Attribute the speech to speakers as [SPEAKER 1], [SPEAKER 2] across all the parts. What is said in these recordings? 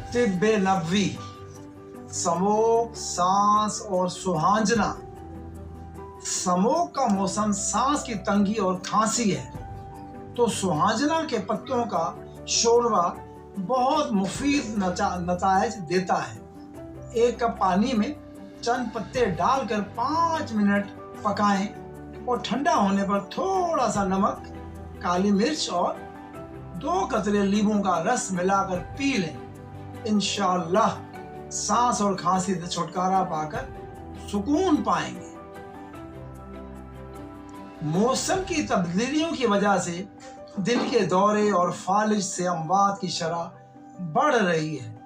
[SPEAKER 1] तिब्ब नबवी, समोक, सांस और सुहांजना। समोक का मौसम सांस की तंगी और खांसी है, तो सुहांजना के पत्तों का शोरबा बहुत मुफीद नतायज देता है। एक कप पानी में चंद पत्ते डालकर 5 मिनट पकाएं और ठंडा होने पर थोड़ा सा नमक, काली मिर्च और 2 कतरे नींबू का रस मिलाकर पी लें। इंशाअल्लाह सांस और खांसी से छुटकारा पाकर सुकून पाएंगे। मौसम की तब्दीलियों की वजह से दिल के दौरे और फालिज से अमवात की शरह बढ़ रही है।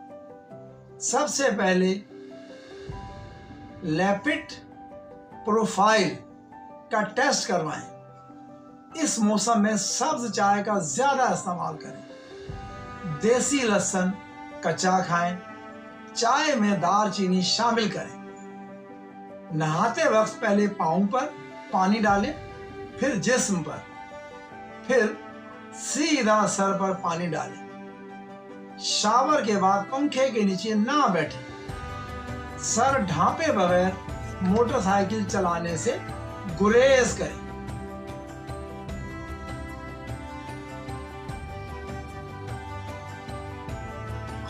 [SPEAKER 1] सबसे पहले लैपिड प्रोफाइल का टेस्ट करवाएं। इस मौसम में सब्ज चाय का ज्यादा इस्तेमाल करें। देसी लहसुन कच्चा खाएं। चाय में दालचीनी शामिल करें। नहाते वक्त पहले पाँव पर पानी डालें, फिर जिस्म पर, फिर सीधा सर पर पानी डालें। शावर के बाद पंखे के नीचे ना बैठें। सर ढांपे बगैर मोटरसाइकिल चलाने से गुरेज करें।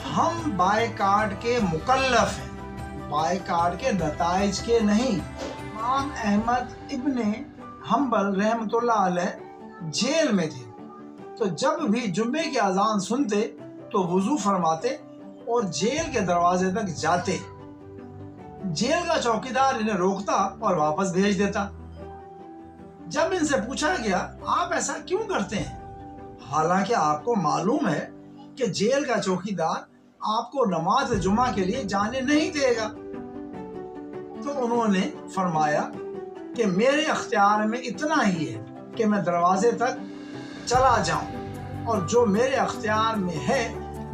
[SPEAKER 1] हम बायकाट के मुकल्लफ हैं, बायकाट के नताइज के नहीं। इमाम अहमद इब्ने हम्बल रहमतुल्लाह अलैह जेल में थे, तो जब भी जुम्मे की अजान सुनते तो वुजू फरमाते और जेल के दरवाजे तक जाते। जेल का चौकीदार इन्हें रोकता और वापस भेज देता। जब इनसे पूछा गया आप ऐसा क्यों करते हैं, हालांकि आपको मालूम है कि जेल का चौकीदार आपको नमाज जुमा के लिए जाने नहीं देगा, तो उन्होंने फरमाया कि मेरे अख्तियार में इतना ही है कि मैं दरवाजे तक चला जाऊं, और जो मेरे अख्तियार में है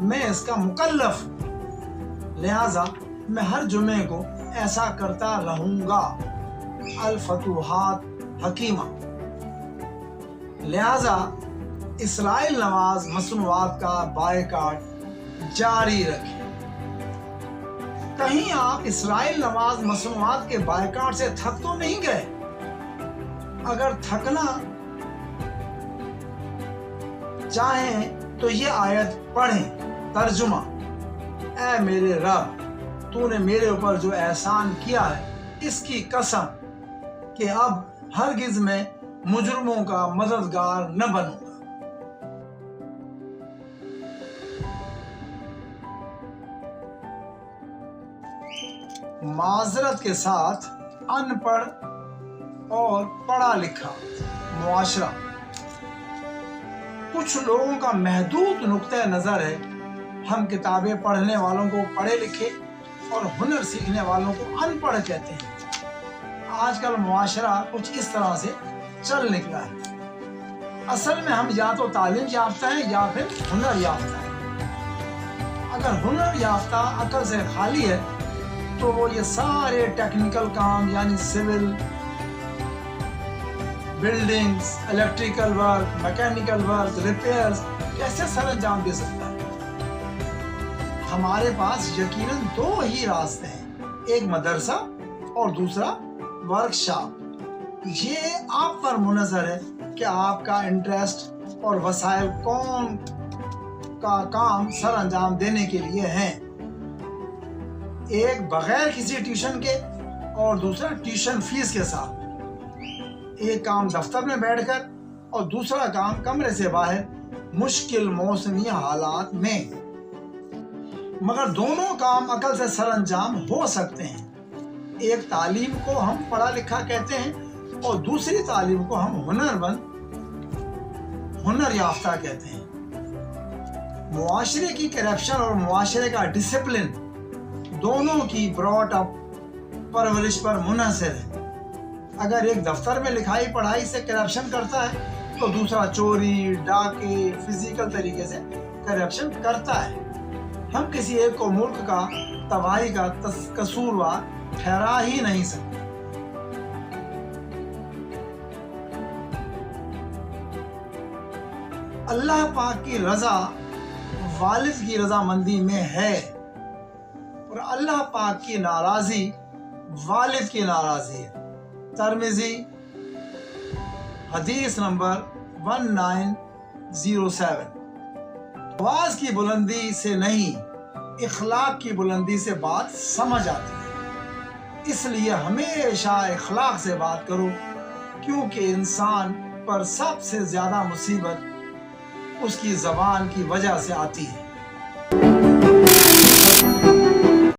[SPEAKER 1] मैं इसका मुकल्लफ हूं, लिहाजा मैं हर जुमे को ऐसा करता रहूंगा। अल फतूहात हकीमा। लिहाजा इसराइल नमाज मसनूआत का बायकाट जारी रखें। कहीं आप इसराइल नमाज मसनूआत के बायकाट से थक तो नहीं गए? अगर थकना चाहें तो ये आयत पढ़ें। तर्जुमा: ऐ मेरे रब, तूने मेरे ऊपर जो एहसान किया है इसकी कसम कि अब हरगिज मैं मुजरमों का मददगार न बनूंगा। माजरत के साथ अनपढ़ और पढ़ा लिखा मुआशरा। कुछ लोगों का महदूद नुक्ता नजर है, हम किताबें पढ़ने वालों को पढ़े लिखे और हुनर सीखने वालों को अनपढ़ कहते हैं। आजकल मुआशरा कुछ इस तरह से चल निकला है। असल में हम या तो तालीम याफ्ता हैं या फिर हुनर याफ्ता हैं। अगर हुनर याफ्ता अकल से खाली है तो वो ये सारे टेक्निकल काम यानी civil, buildings, electrical work, mechanical work, repairs कैसे सर अंजाम दे सकता है? हमारे पास यकीनन 2 ही रास्ते हैं, एक मदरसा और दूसरा वर्कशॉप। ये आप पर मुनज़र है कि आपका इंटरेस्ट और वसाइल कौन का काम सर अंजाम देने के लिए हैं। एक बगैर किसी ट्यूशन के और दूसरा ट्यूशन फीस के साथ। एक काम दफ्तर में बैठकर और दूसरा काम कमरे से बाहर मुश्किल मौसमी हालात में। मगर दोनों काम अकल से सरअंजाम हो सकते हैं। एक तालीम को हम पढ़ा लिखा कहते हैं और दूसरी तालीम को हम हुनर याफ्ता कहते हैं। मुआशरे की करप्शन और मुआशरे का डिसिप्लिन दोनों की ब्रॉट अप परवरिश पर मुनहसर है। अगर एक दफ्तर में लिखाई पढ़ाई से करप्शन करता है तो दूसरा चोरी, डाके, फिजिकल तरीके से करप्शन करता है। हम किसी एक को मुल्क का तबाही का कसूरवार ठहरा ही नहीं सकते। अल्लाह पाक की रजा والد کی رضامندی میں ہے، اور اللہ پاک کی ناراضی والد کی ناراضی ہے۔ ترمذی حدیث نمبر 1907۔ آواز کی بلندی سے نہیں، اخلاق کی بلندی سے بات سمجھ آتی ہے، اس لیے ہمیشہ اخلاق سے بات کرو، کیونکہ انسان پر سب سے زیادہ مصیبت اس کی زبان کی وجہ سے آتی ہے۔